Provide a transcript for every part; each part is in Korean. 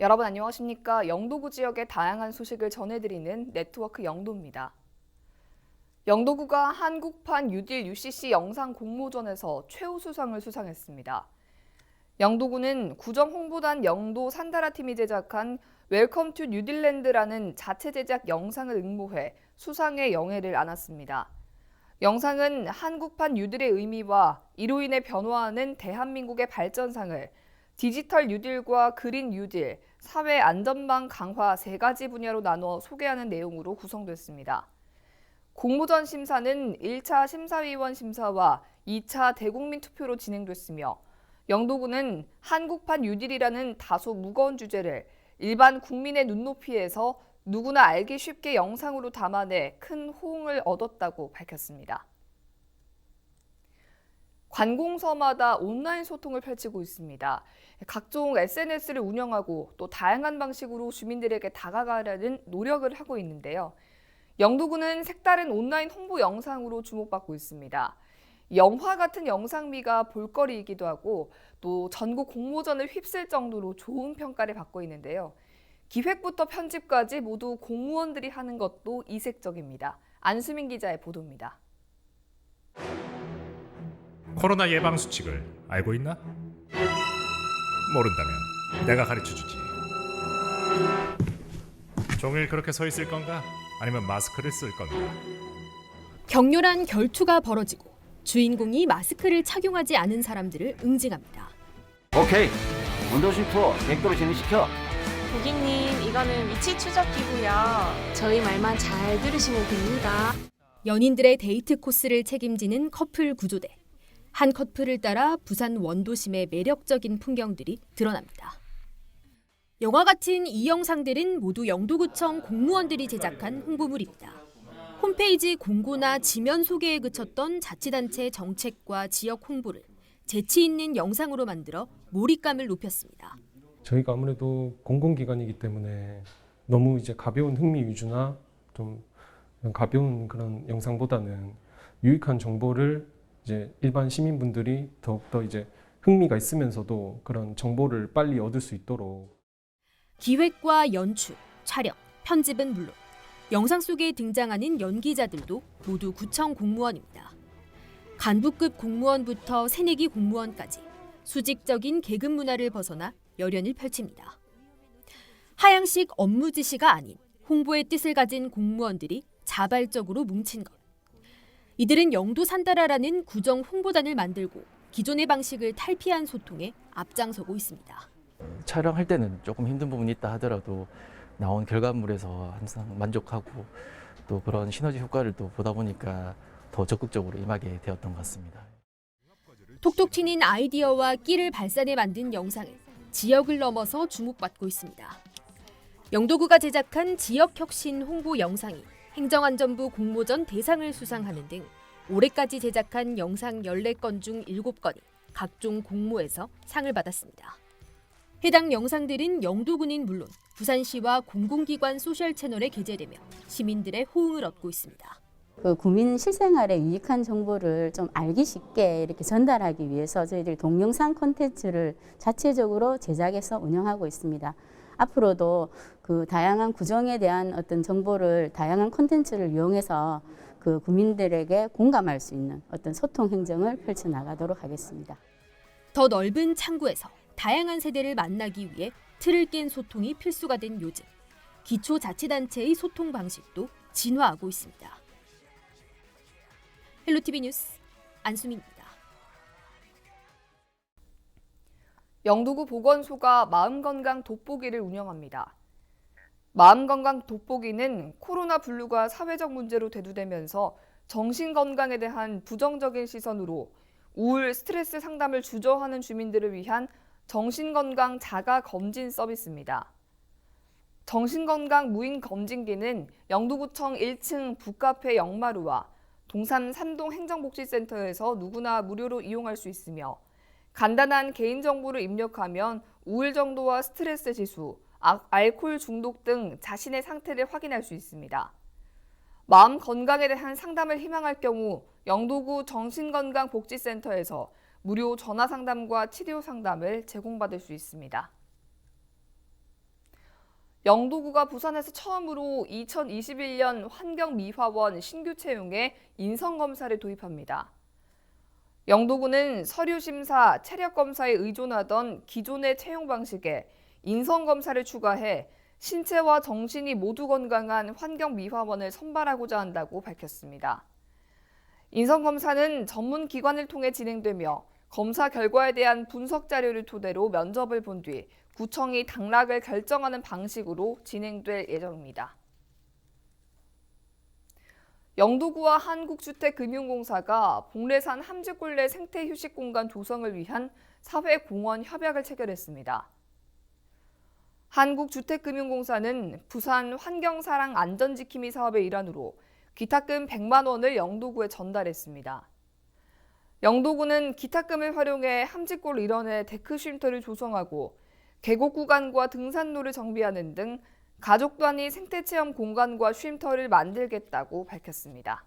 여러분 안녕하십니까? 영도구 지역의 다양한 소식을 전해드리는 네트워크 영도입니다. 영도구가 한국판 뉴딜 UCC 영상 공모전에서 최우수상을 수상했습니다. 영도구는 구정 홍보단 영도 산다라 팀이 제작한 웰컴 투 뉴딜랜드라는 자체 제작 영상을 응모해 수상의 영예를 안았습니다. 영상은 한국판 뉴딜의 의미와 이로 인해 변화하는 대한민국의 발전상을 디지털 뉴딜과 그린 뉴딜, 사회 안전망 강화 세 가지 분야로 나눠 소개하는 내용으로 구성됐습니다. 공모전 심사는 1차 심사위원 심사와 2차 대국민 투표로 진행됐으며 영도구는 한국판 뉴딜이라는 다소 무거운 주제를 일반 국민의 눈높이에서 누구나 알기 쉽게 영상으로 담아내 큰 호응을 얻었다고 밝혔습니다. 관공서마다 온라인 소통을 펼치고 있습니다. 각종 SNS를 운영하고 또 다양한 방식으로 주민들에게 다가가려는 노력을 하고 있는데요. 영도구는 색다른 온라인 홍보 영상으로 주목받고 있습니다. 영화 같은 영상미가 볼거리이기도 하고 또 전국 공모전을 휩쓸 정도로 좋은 평가를 받고 있는데요. 기획부터 편집까지 모두 공무원들이 하는 것도 이색적입니다. 안수민 기자의 보도입니다. 코로나 예방 수칙을 알고 있나? 모른다면 내가 가르쳐주지. 종일 그렇게 서 있을 건가? 아니면 마스크를 쓸 건가? 격렬한 결투가 벌어지고 주인공이 마스크를 착용하지 않은 사람들을 응징합니다. 오케이, 운동신 투어 백도로 진행시켜. 고객님, 이거는 위치 추적 기구요. 저희 말만 잘 들으시면 됩니다. 연인들의 데이트 코스를 책임지는 커플 구조대. 한 커플을 따라 부산 원도심의 매력적인 풍경들이 드러납니다. 영화 같은 이 영상들은 모두 영도구청 공무원들이 제작한 홍보물입니다. 홈페이지 공고나 지면 소개에 그쳤던 자치단체 정책과 지역 홍보를 재치 있는 영상으로 만들어 몰입감을 높였습니다. 저희가 아무래도 공공기관이기 때문에 너무 이제 가벼운 흥미 위주나 좀 가벼운 그런 영상보다는 유익한 정보를 이제 일반 시민분들이 더욱더 이제 흥미가 있으면서도 그런 정보를 빨리 얻을 수 있도록 기획과 연출, 촬영, 편집은 물론 영상 속에 등장하는 연기자들도 모두 구청 공무원입니다. 간부급 공무원부터 새내기 공무원까지 수직적인 계급 문화를 벗어나 열연을 펼칩니다. 하향식 업무 지시가 아닌 홍보의 뜻을 가진 공무원들이 자발적으로 뭉친 것. 이들은 영도 산다라라는 구정 홍보단을 만들고 기존의 방식을 탈피한 소통에 앞장서고 있습니다. 촬영할 때는 조금 힘든 부분이 있다 하더라도 나온 결과물에서 항상 만족하고 또 그런 시너지 효과를 또 보다 보니까 더 적극적으로 임하게 되었던 것 같습니다. 톡톡 튀는 아이디어와 끼를 발산해 만든 영상은 지역을 넘어서 주목받고 있습니다. 영도구가 제작한 지역혁신 홍보 영상이 행정안전부 공모전 대상을 수상하는 등 올해까지 제작한 영상 14건 중 7건이 각종 공모에서 상을 받았습니다. 해당 영상들은 영도군인 물론 부산시와 공공기관 소셜 채널에 게재되며 시민들의 호응을 얻고 있습니다. 구민 실생활에 유익한 정보를 좀 알기 쉽게 이렇게 전달하기 위해서 저희들이 동영상 콘텐츠를 자체적으로 제작해서 운영하고 있습니다. 앞으로도 그 다양한 구정에 대한 어떤 정보를 다양한 콘텐츠를 이용해서 그 구민들에게 공감할 수 있는 어떤 소통 행정을 펼쳐 나가도록 하겠습니다. 더 넓은 창구에서 다양한 세대를 만나기 위해 틀을 깬 소통이 필수가 된 요즘, 기초자치단체의 소통 방식도 진화하고 있습니다. 헬로티비 뉴스 안수민입니다. 영도구 보건소가 마음건강 돋보기를 운영합니다. 마음건강 돋보기는 코로나 블루가 사회적 문제로 대두되면서 정신건강에 대한 부정적인 시선으로 우울, 스트레스 상담을 주저하는 주민들을 위한 정신건강 자가검진 서비스입니다. 정신건강 무인검진기는 영도구청 1층 북카페 영마루와 동산 산동 행정복지센터에서 누구나 무료로 이용할 수 있으며 간단한 개인정보를 입력하면 우울 정도와 스트레스 지수, 알코올 중독 등 자신의 상태를 확인할 수 있습니다. 마음 건강에 대한 상담을 희망할 경우 영도구 정신건강복지센터에서 무료 전화 상담과 치료 상담을 제공받을 수 있습니다. 영도구가 부산에서 처음으로 2021년 환경미화원 신규 채용에 인성검사를 도입합니다. 영도구는 서류심사, 체력검사에 의존하던 기존의 채용 방식에 인성검사를 추가해 신체와 정신이 모두 건강한 환경미화원을 선발하고자 한다고 밝혔습니다. 인성검사는 전문 기관을 통해 진행되며 검사 결과에 대한 분석 자료를 토대로 면접을 본 뒤 구청이 당락을 결정하는 방식으로 진행될 예정입니다. 영도구와 한국주택금융공사가 봉래산 함지골레 생태휴식공간 조성을 위한 사회공헌 협약을 체결했습니다. 한국주택금융공사는 부산 환경사랑 안전지킴이 사업의 일환으로 기탁금 100만 원을 영도구에 전달했습니다. 영도구는 기탁금을 활용해 함지골 일원에 데크 쉼터를 조성하고 계곡 구간과 등산로를 정비하는 등 가족 단위 생태체험 공간과 쉼터를 만들겠다고 밝혔습니다.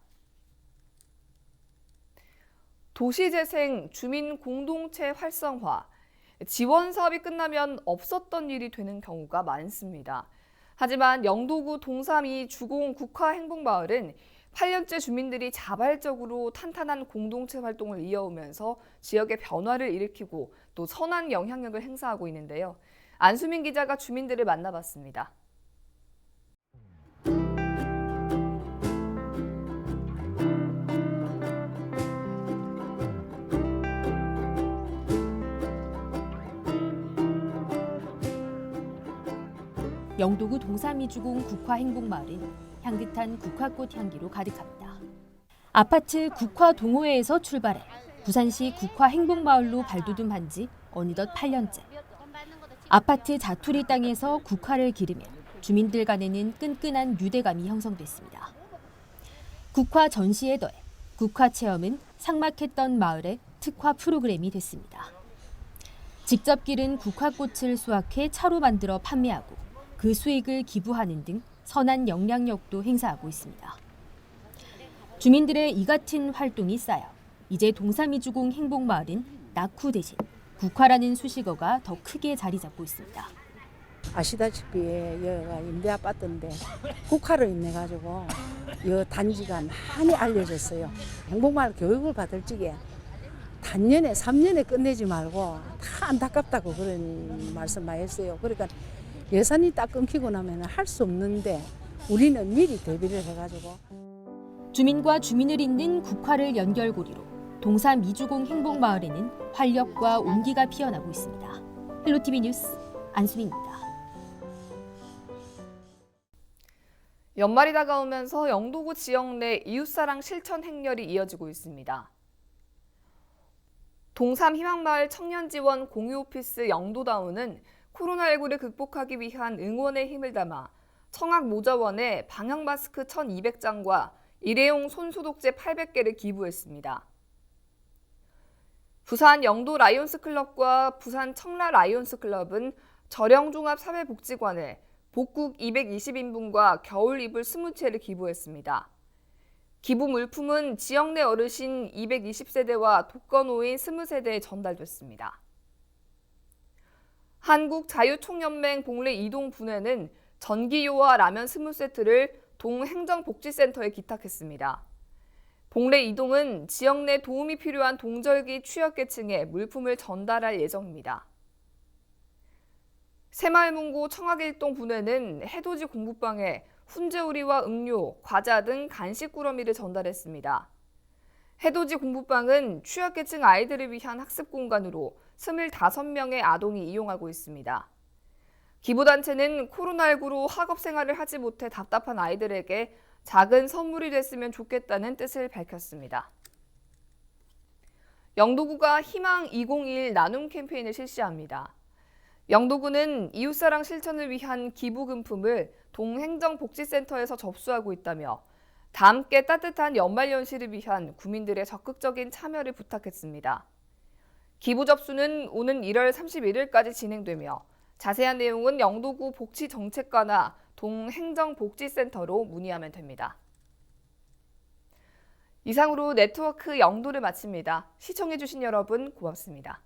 도시재생, 주민 공동체 활성화, 지원 사업이 끝나면 없었던 일이 되는 경우가 많습니다. 하지만 영도구 동삼이 주공 국화행복마을은 8년째 주민들이 자발적으로 탄탄한 공동체 활동을 이어오면서 지역의 변화를 일으키고 또 선한 영향력을 행사하고 있는데요. 안수민 기자가 주민들을 만나봤습니다. 영도구 동삼이주공 국화행복마을은 향긋한 국화꽃 향기로 가득합니다. 아파트 국화동호회에서 출발해 부산시 국화행복마을로 발돋움한 지 어느덧 8년째. 아파트 자투리 땅에서 국화를 기르며 주민들 간에는 끈끈한 유대감이 형성됐습니다. 국화 전시에 더해 국화 체험은 삭막했던 마을의 특화 프로그램이 됐습니다. 직접 기른 국화꽃을 수확해 차로 만들어 판매하고 그 수익을 기부하는 등 선한 영향력도 행사하고 있습니다. 주민들의 이 같은 활동이 쌓여 이제 동삼이주공 행복마을은 낙후 대신 국화라는 수식어가 더 크게 자리 잡고 있습니다. 아시다시피 여기가 임대 아파트인데 국화로 인해가지고 이 단지가 많이 알려졌어요. 행복마을 교육을 받을 적에 단년에 3년에 끝내지 말고 다 안타깝다고 그런 말씀 많이 했어요. 그러니까 예산이 딱 끊기고 나면 할 수 없는데 우리는 미리 대비를 해가지고. 주민과 주민을 잇는 국화를 연결고리로 동삼 이주공 행복마을에는 활력과 온기가 피어나고 있습니다. 헬로티비 뉴스 안수민입니다. 연말이 다가오면서 영도구 지역 내 이웃사랑 실천 행렬이 이어지고 있습니다. 동삼 희망마을 청년지원 공유오피스 영도다운은 코로나19를 극복하기 위한 응원의 힘을 담아 청학모자원에 방역마스크 1,200장과 일회용 손소독제 800개를 기부했습니다. 부산 영도 라이온스클럽과 부산 청라 라이온스클럽은 저령종합사회복지관에 복국 220인분과 겨울 이불 20채를 기부했습니다. 기부 물품은 지역 내 어르신 220세대와 독거노인 20세대에 전달됐습니다. 한국자유총연맹 봉래 이동 분회는 전기요와 라면 20세트를 동행정복지센터에 기탁했습니다. 봉래 이동은 지역 내 도움이 필요한 동절기 취약계층에 물품을 전달할 예정입니다. 새마을문고 청학일동 분회는 해돋이 공부방에 훈제오리와 음료, 과자 등 간식 꾸러미를 전달했습니다. 해돋이 공부방은 취약계층 아이들을 위한 학습 공간으로 25명의 아동이 이용하고 있습니다. 기부단체는 코로나19로 학업 생활을 하지 못해 답답한 아이들에게 작은 선물이 됐으면 좋겠다는 뜻을 밝혔습니다. 영도구가 희망 2021 나눔 캠페인을 실시합니다. 영도구는 이웃사랑 실천을 위한 기부금품을 동행정복지센터에서 접수하고 있다며 다 함께 따뜻한 연말연시를 위한 구민들의 적극적인 참여를 부탁했습니다. 기부 접수는 오는 1월 31일까지 진행되며 자세한 내용은 영도구 복지정책과나 동행정복지센터로 문의하면 됩니다. 이상으로 네트워크 영도를 마칩니다. 시청해주신 여러분 고맙습니다.